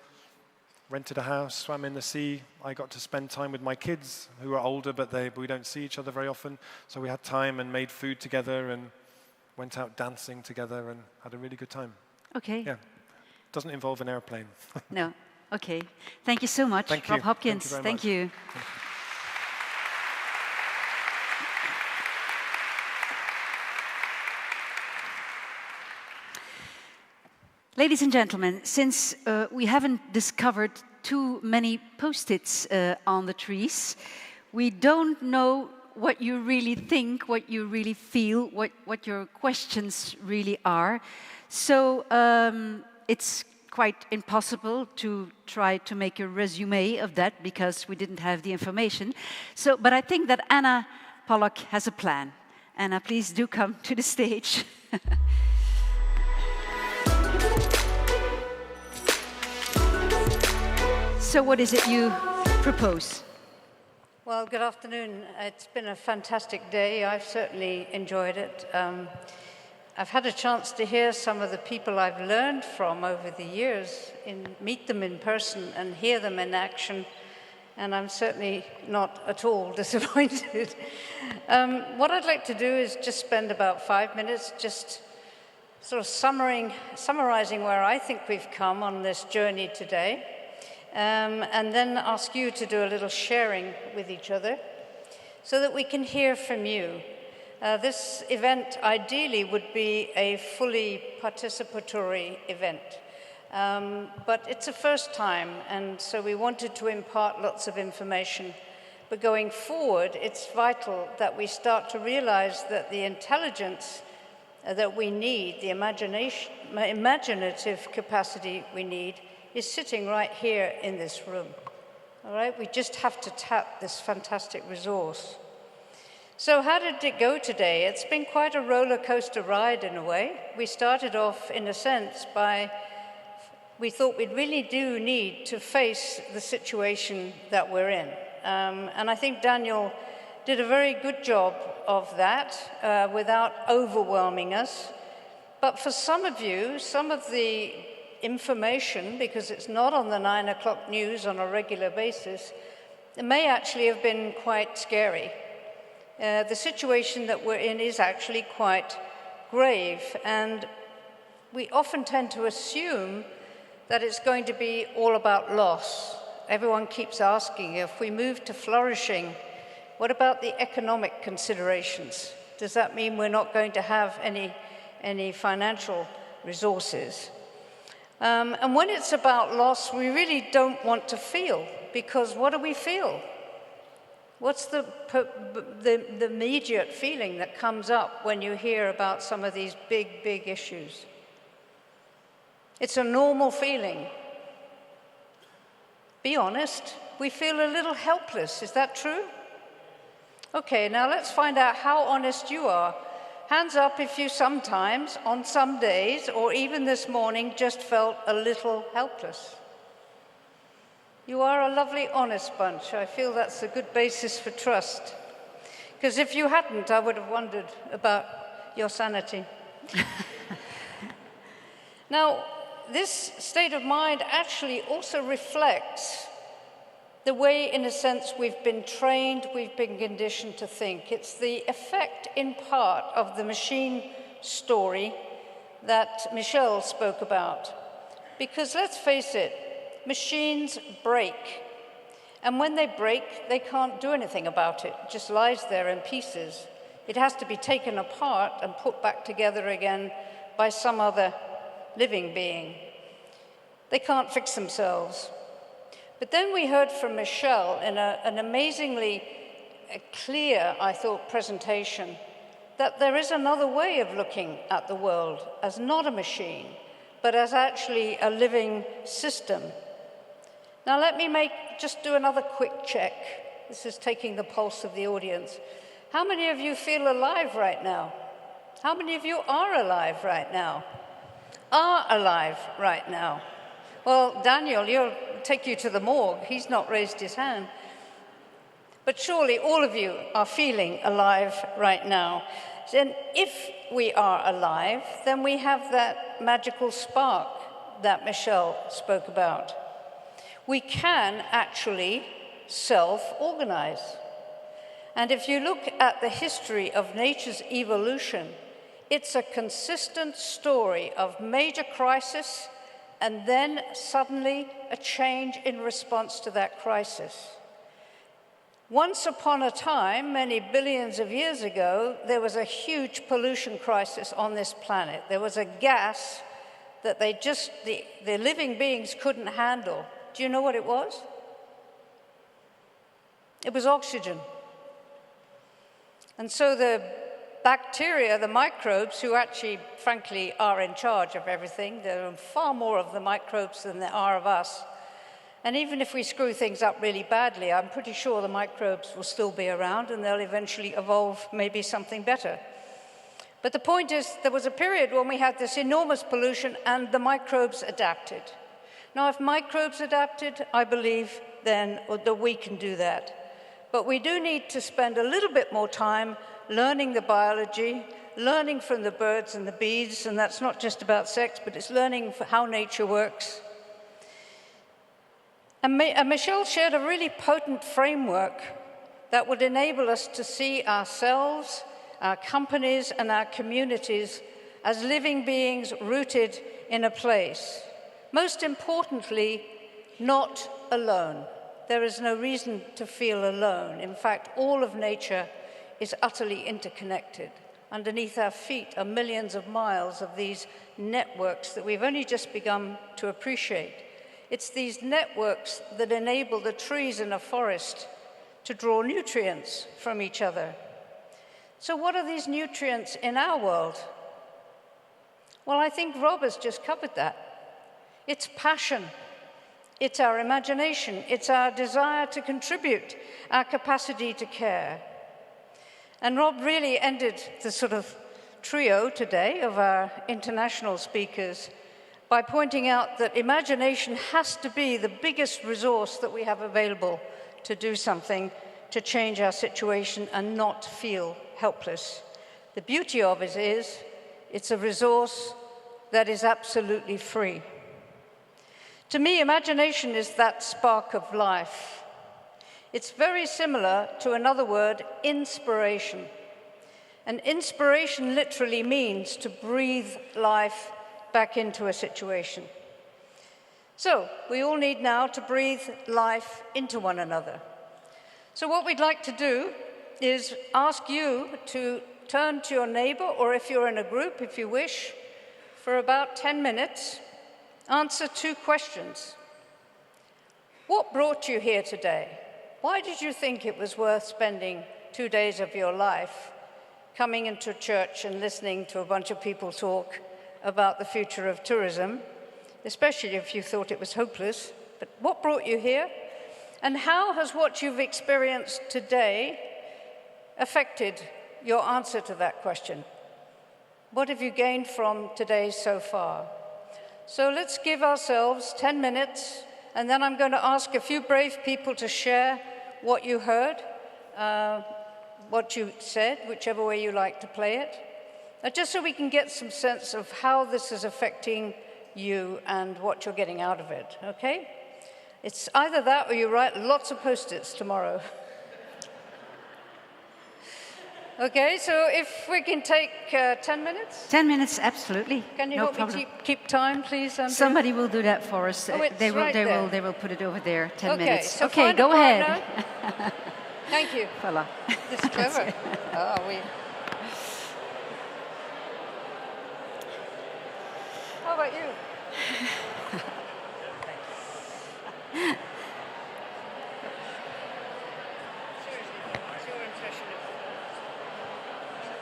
Rented a house, swam in the sea. I got to spend time with my kids, who are older, but we don't see each other very often. So we had time and made food together and went out dancing together and had a really good time. Okay. Yeah. Doesn't involve an airplane. No. Okay. Thank you so much, Thank you. Rob Hopkins. Thank you very much. Thank you. Ladies and gentlemen, since we haven't discovered too many post-its on the trees, we don't know what you really think, what you really feel, what your questions really are. So it's quite impossible to try to make a resume of that because we didn't have the information. So, but I think that Anna Pollock has a plan. Anna, please do come to the stage. So what is it you propose? Well, good afternoon. It's been a fantastic day. I've certainly enjoyed it. I've had a chance to hear some of the people I've learned from over the years, meet them in person and hear them in action, and I'm certainly not at all disappointed. What I'd like to do is just spend about 5 minutes just sort of summarizing where I think we've come on this journey today. And then ask you to do a little sharing with each other so that we can hear from you. This event ideally would be a fully participatory event, but it's a first time, and so we wanted to impart lots of information. But going forward, it's vital that we start to realize that the intelligence that we need, the imaginative capacity we need, is sitting right here in this room. All right, we just have to tap this fantastic resource. So how did it go today? It's been quite a roller coaster ride in a way. We started off, in a sense, we thought we really do need to face the situation that we're in. And I think Daniel did a very good job of that without overwhelming us. But for some of you, some of the information, because it's not on the 9 o'clock news on a regular basis, it may actually have been quite scary. the situation that we're in is actually quite grave, and we often tend to assume that it's going to be all about loss. Everyone keeps asking, if we move to flourishing, what about the economic considerations? Does that mean we're not going to have any financial resources? And when it's about loss, we really don't want to feel, because what do we feel? What's the immediate feeling that comes up when you hear about some of these big, big issues? It's a normal feeling. Be honest, we feel a little helpless. Is that true? Okay, now let's find out how honest you are. Hands up if you sometimes, on some days, or even this morning, just felt a little helpless. You are a lovely, honest bunch. I feel that's a good basis for trust. Because if you hadn't, I would have wondered about your sanity. Now, this state of mind actually also reflects the way, in a sense, we've been trained, we've been conditioned to think. It's the effect, in part, of the machine story that Michel spoke about. Because let's face it, machines break. And when they break, they can't do anything about it. It just lies there in pieces. It has to be taken apart and put back together again by some other living being. They can't fix themselves. But then we heard from Michel in an amazingly clear, I thought, presentation that there is another way of looking at the world as not a machine, but as actually a living system. Now let me just do another quick check. This is taking the pulse of the audience. How many of you feel alive right now? How many of you are alive right now? Are alive right now? Well, Daniel, he'll take you to the morgue. He's not raised his hand. But surely all of you are feeling alive right now. And if we are alive, then we have that magical spark that Michel spoke about. We can actually self-organize. And if you look at the history of nature's evolution, it's a consistent story of major crisis and then suddenly a change in response to that crisis. Once upon a time, many billions of years ago, there was a huge pollution crisis on this planet. There was a gas that the living beings couldn't handle. Do you know what it was? It was oxygen. And so the bacteria, the microbes, who actually, frankly, are in charge of everything, there are far more of the microbes than there are of us. And even if we screw things up really badly, I'm pretty sure the microbes will still be around and they'll eventually evolve maybe something better. But the point is, there was a period when we had this enormous pollution and the microbes adapted. Now, if microbes adapted, I believe then that we can do that. But we do need to spend a little bit more time learning the biology, learning from the birds and the bees, and that's not just about sex, but it's learning how nature works. And Michel shared a really potent framework that would enable us to see ourselves, our companies, and our communities as living beings rooted in a place. Most importantly, not alone. There is no reason to feel alone. In fact, all of nature is utterly interconnected. Underneath our feet are millions of miles of these networks that we've only just begun to appreciate. It's these networks that enable the trees in a forest to draw nutrients from each other. So what are these nutrients in our world? Well, I think Rob has just covered that. It's passion, it's our imagination, it's our desire to contribute, our capacity to care. And Rob really ended the sort of trio today of our international speakers by pointing out that imagination has to be the biggest resource that we have available to do something to change our situation and not feel helpless. The beauty of it is it's a resource that is absolutely free. To me, imagination is that spark of life. It's very similar to another word, inspiration. And inspiration literally means to breathe life back into a situation. So we all need now to breathe life into one another. So what we'd like to do is ask you to turn to your neighbor, or if you're in a group, if you wish, for about 10 minutes, answer 2 questions. What brought you here today? Why did you think it was worth spending 2 days of your life coming into church and listening to a bunch of people talk about the future of tourism, especially if you thought it was hopeless? But what brought you here? And how has what you've experienced today affected your answer to that question? What have you gained from today so far? So let's give ourselves 10 minutes, and then I'm going to ask a few brave people to share what you heard, what you said, whichever way you like to play it, just so we can get some sense of how this is affecting you and what you're getting out of it, okay? It's either that or you write lots of post-its tomorrow. Okay, so if we can take 10 minutes? 10 minutes, absolutely. Can you No help problem. me keep time, please, Andrea? Somebody will do that for us. Oh, it's they right there. they will put it over there. 10 Okay, minutes. so Okay, find a go ahead. partner. Thank you. Voilà. This is clever. Oh, How about you? Seriously, what's your impression of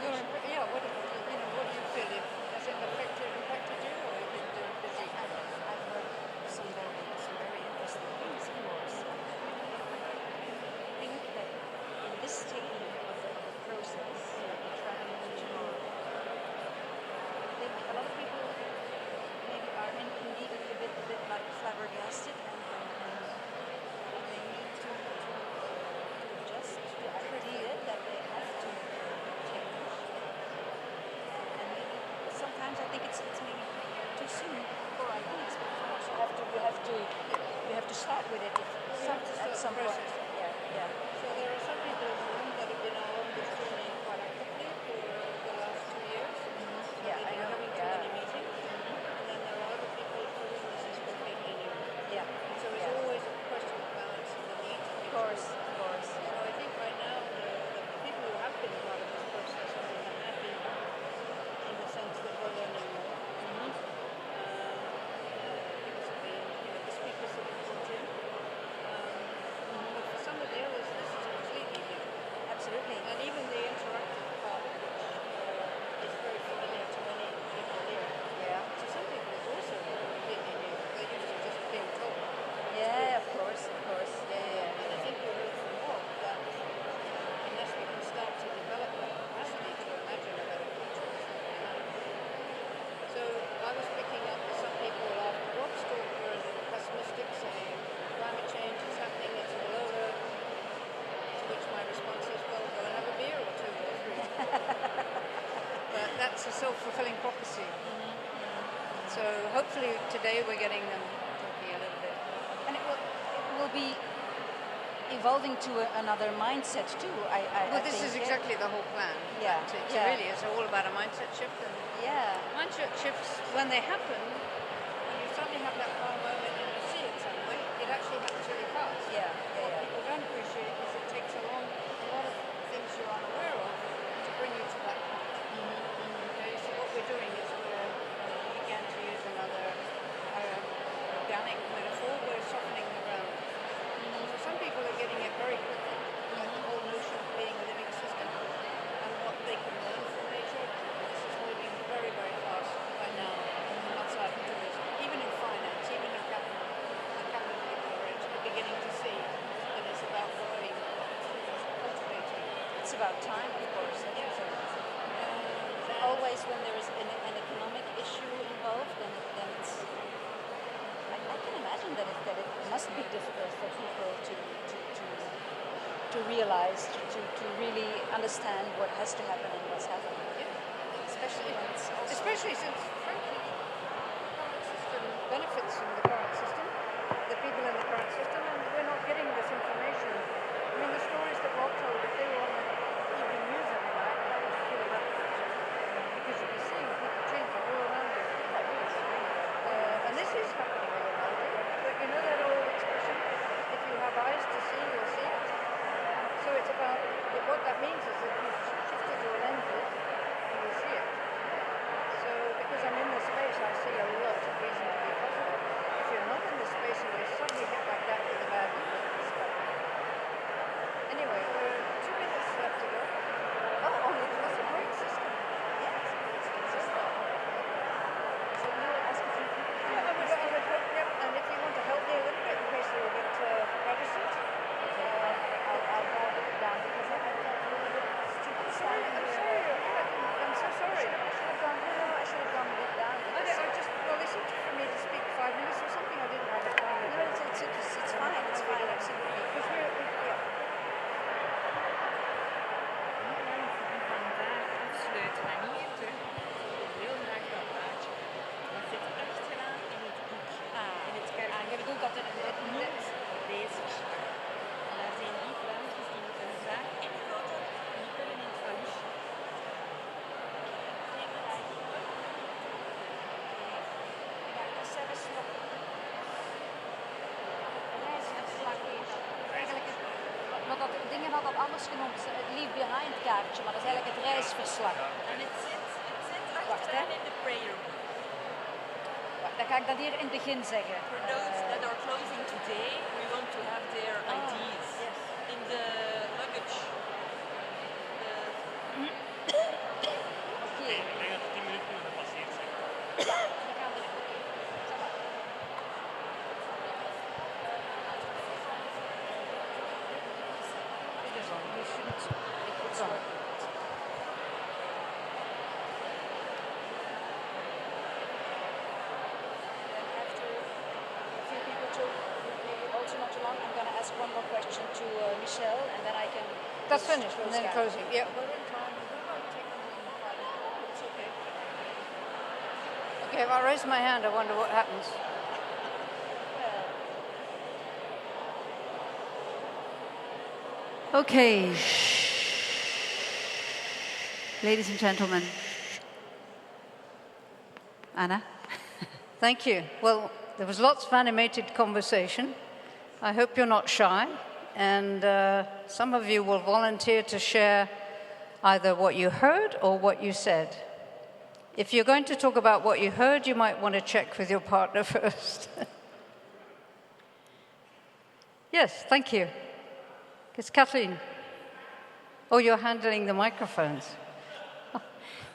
what do you feel? Has it impacted you, or have you been doing busy? I've heard some very interesting things, of course. I think that in this stage of the process, traveling to Morgen, I think a lot of people maybe are indeed a bit like flabbergasted, and they need to adjust to the idea that they have to change. And maybe sometimes I think it's maybe too soon for ideas, but of course you have to start with it at some point. Yeah. So there are some people in the room that have been along this journey quite actively for the last 2 years. Yeah, They've I been know. coming to many meetings. And then there are other people for whom this is completely new. Yeah. So it's always a question of balance and the need to Of course. So I think right now the people who have been part of this process have been happy in the sense that we're learning more. Because of the speakers that we brought in. But for some of the others, this is completely new. Absolutely. And even the interactive part, which is very familiar to many people here, Yeah. to some people it's also completely new. They're used to just being told. Yeah, of course. And I think we heard from Rob that unless we can start to develop that capacity to imagine a better future, it's not going to happen. So I was picking up with some people after Rob's talk were a little pessimistic, saying climate change is happening, it's all over. To which my response is, well, go and have a beer or 2 or 3. But that's a self-fulfilling prophecy. So hopefully today we're getting them talking a little bit. And it will be evolving to another mindset too. Well, this is exactly the whole plan. Yeah, It yeah. really is all about a mindset shift. And Yeah. mindset shifts, when they happen, when you suddenly have that wow moment and you see it somewhere, it actually happens really fast. Yeah. What people don't appreciate is it takes a lot of things you're unaware of to bring you to that point. Okay, so what we're doing is we began to use another organic metaphor, we're softening the ground. So some people are getting it very quickly, like the whole notion of being a living system and what they can learn from nature. This is moving very, very fast right now outside of tourism, even in finance, even in capital. The capital people are actually beginning to see that it's about growing, cultivating. It's about time, of course. Always when there is an economic issue involved, then it's. I can imagine that it must be difficult for people to realize, to really understand what has to happen and what's happening. Especially when it's also. Especially since, frankly, the current system benefits from the current system, the people in the current system, and we're not getting this information what that means is that you've shifted your lenses and you see it. So because I'm in the space, I see a lot of reason to be positive. If you're not in the space and you're suddenly hit like that with a bad news, it's bad. Anyway, we're 2 minutes left to go. Oh, it was a great system. Yes, it's consistent. So we will ask a few people. Yeah, I would hope, yeah, and if you want to help me a little bit in case they will get registered. I'll write it down because I thought you were a bit stupid standing here. I'm so sorry. I should have gone it down. I just, well, they seemed for me to speak 5 minutes or something. I didn't have a time. No, it's fine. It's fine. Absolutely. Because yeah. Vandaag afsluiten en hier terug. Heel graag dat plaatje. Dat zit achteraan in het boek. In het kerk. Je bedoelt dat het Niet bezig. En daar zijn die vraagjes die met een vraag invullen, die kunnen in het valiesje. Eigenlijk maar dat dingen had dat anders genoemd, het leave behind kaartje, maar dat is eigenlijk het reisverslag. En het zit achteraan in de prayer book. Dan ga ik dat hier in het begin zeggen. For those that are closing today, we want to have their IDs in the luggage. Oké. Ik denk dat 10 minuten nog gepasseerd zijn. Ja, dan gaan we er. Ça va. Dit is al. You shouldn't make it wrong. After a few people talk, maybe also not too long, I'm going to ask one more question to Michelle, and then I can. That's finished, and then down. closing. Yeah. It's okay. Okay, if I raise my hand, I wonder what happens. Okay. Ladies and gentlemen. Anna? Thank you. Well, there was lots of animated conversation. I hope you're not shy. And some of you will volunteer to share either what you heard or what you said. If you're going to talk about what you heard, you might want to check with your partner first. Yes, thank you. It's Kathleen. Oh, you're handling the microphones.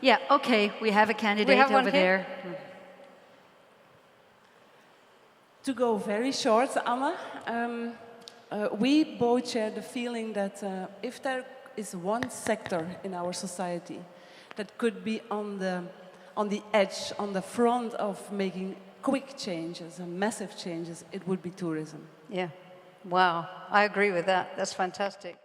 Yeah, okay, we have a candidate have one over here. there. To go very short, Anna, we both share the feeling that if there is one sector in our society that could be on the edge, on the front of making quick changes and massive changes, it would be tourism. Yeah. Wow. I agree with that. That's fantastic.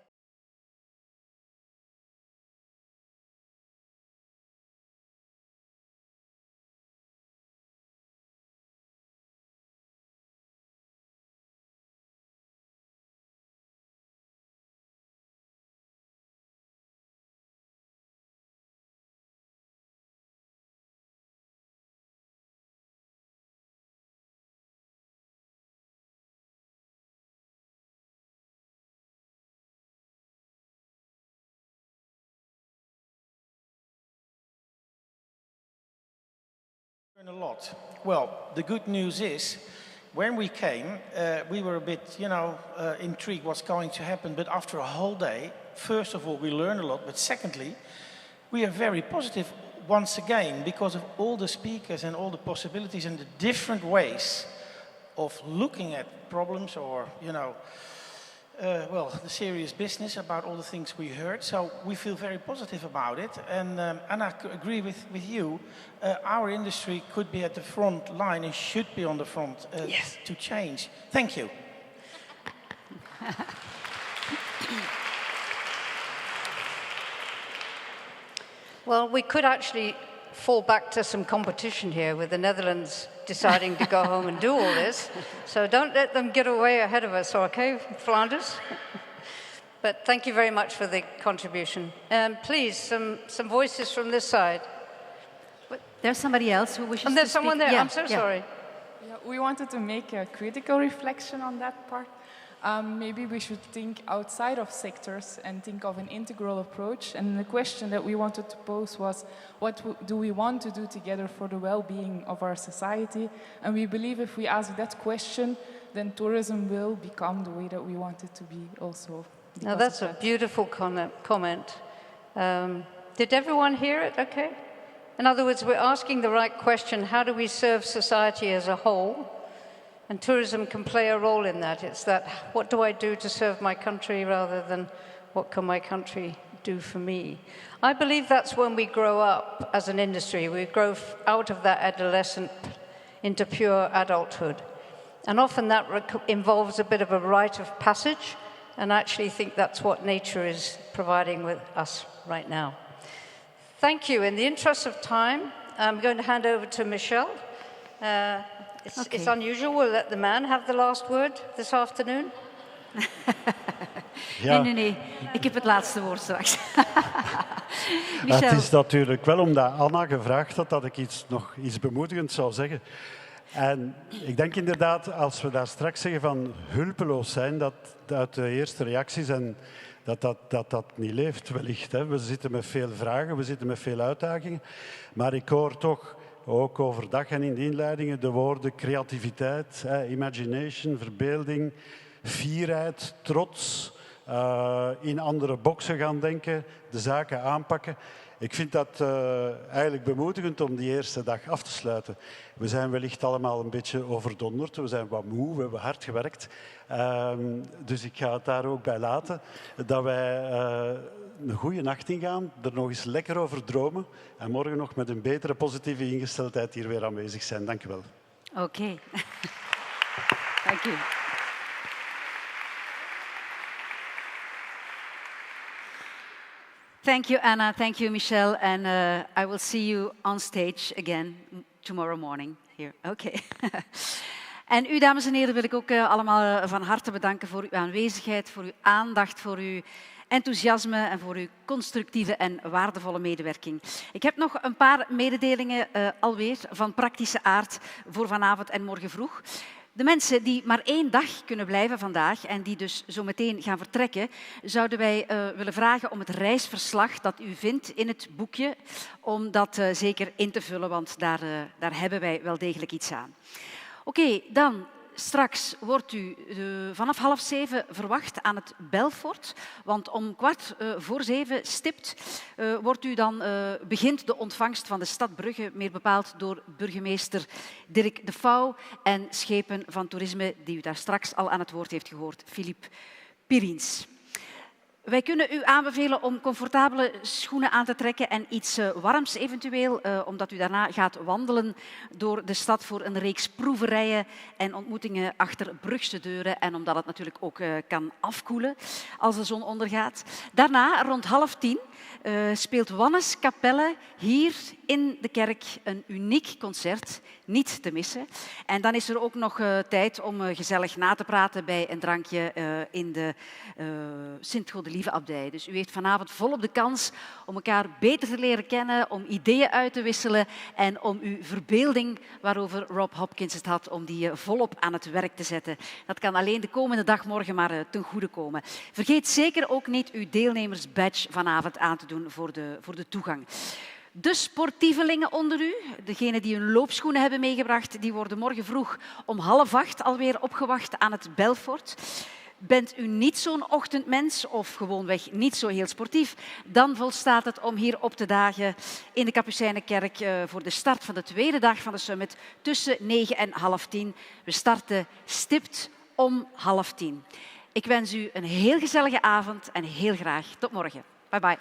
A lot. Well, the good news is, when we came, we were a bit, intrigued what's going to happen. But after a whole day, first of all, we learned a lot. But secondly, we are very positive once again because of all the speakers and all the possibilities and the different ways of looking at problems or, the serious business about all the things we heard. So we feel very positive about it. And I agree with you. Our industry could be at the front line and should be on the front to change. Thank you. Well, we could actually fall back to some competition here with the Netherlands deciding to go home and do all this. So don't let them get away ahead of us, okay, Flanders? But thank you very much for the contribution. Please, some voices from this side. There's somebody else who wishes to And speak. there's someone there, Yeah, I'm so sorry. Yeah, we wanted to make a critical reflection on that part. maybe we should think outside of sectors and think of an integral approach. And the question that we wanted to pose was, what do we want to do together for the well-being of our society? And we believe if we ask that question, then tourism will become the way that we want it to be also. Now that's a beautiful comment. Did everyone hear it okay? In other words, we're asking the right question, how do we serve society as a whole? And tourism can play a role in that. It's that, what do I do to serve my country rather than what can my country do for me? I believe that's when we grow up as an industry. We grow out of that adolescent into pure adulthood. And often that involves a bit of a rite of passage, and I actually think that's what nature is providing with us right now. Thank you. In the interest of time, I'm going to hand over to Michel. It's unusual. We'll let the man have the last word this afternoon. Ja. Nee. Ik heb het laatste woord straks. Het is natuurlijk wel omdat Anna gevraagd had dat ik nog iets bemoedigends zou zeggen. En ik denk inderdaad, als we daar straks zeggen van hulpeloos zijn, dat uit de eerste reacties en dat niet leeft wellicht. Hè. We zitten met veel vragen, we zitten met veel uitdagingen. Maar ik hoor toch ook overdag en in de inleidingen de woorden creativiteit, imagination, verbeelding, fierheid, trots, in andere boxen gaan denken, de zaken aanpakken. Ik vind dat eigenlijk bemoedigend om die eerste dag af te sluiten. We zijn wellicht allemaal een beetje overdonderd, we zijn wat moe, we hebben hard gewerkt. Dus ik ga het daar ook bij laten. Dat wij een goede nacht ingaan, er nog eens lekker over dromen en morgen nog met een betere positieve ingesteldheid hier weer aanwezig zijn. Dank u wel. Oké. Dank u. Thank you, Anna. Thank you, Michel. And I will see you on stage again tomorrow morning here. Okay. En u, dames en heren, wil ik ook allemaal van harte bedanken voor uw aanwezigheid, voor uw aandacht, voor uw enthousiasme en voor uw constructieve en waardevolle medewerking. Ik heb nog een paar mededelingen alweer van praktische aard voor vanavond en morgen vroeg. De mensen die maar 1 dag kunnen blijven vandaag en die dus zo meteen gaan vertrekken, zouden wij willen vragen om het reisverslag dat u vindt in het boekje, om dat zeker in te vullen, want daar hebben wij wel degelijk iets aan. Oké, dan straks wordt u vanaf 6:30 verwacht aan het Belfort, want om 6:15 stipt begint de ontvangst van de stad Brugge, meer bepaald door burgemeester Dirk de Vouw en schepen van Toerisme, die u daar straks al aan het woord heeft gehoord, Philippe Piriens. Wij kunnen u aanbevelen om comfortabele schoenen aan te trekken en iets warms eventueel, omdat u daarna gaat wandelen door de stad voor een reeks proeverijen en ontmoetingen achter Brugse deuren en omdat het natuurlijk ook kan afkoelen als de zon ondergaat. Daarna, rond 9:30, speelt Wannes Kapelle hier in de kerk een uniek concert, niet te missen. En dan is er ook nog tijd om gezellig na te praten bij een drankje in de Sint-Godelieve Abdij. Dus u heeft vanavond volop de kans om elkaar beter te leren kennen, om ideeën uit te wisselen en om uw verbeelding, waarover Rob Hopkins het had, om die volop aan het werk te zetten. Dat kan alleen de komende dag morgen maar ten goede komen. Vergeet zeker ook niet uw deelnemersbadge vanavond aan te doen voor de toegang. De sportievelingen onder u, degenen die hun loopschoenen hebben meegebracht, die worden morgen vroeg om 7:30 alweer opgewacht aan het Belfort. Bent u niet zo'n ochtendmens of gewoonweg niet zo heel sportief, dan volstaat het om hier op te dagen in de Capucijnenkerk voor de start van de tweede dag van de summit tussen 9 en 9:30. We starten stipt om 9:30. Ik wens u een heel gezellige avond en heel graag tot morgen. Bye bye.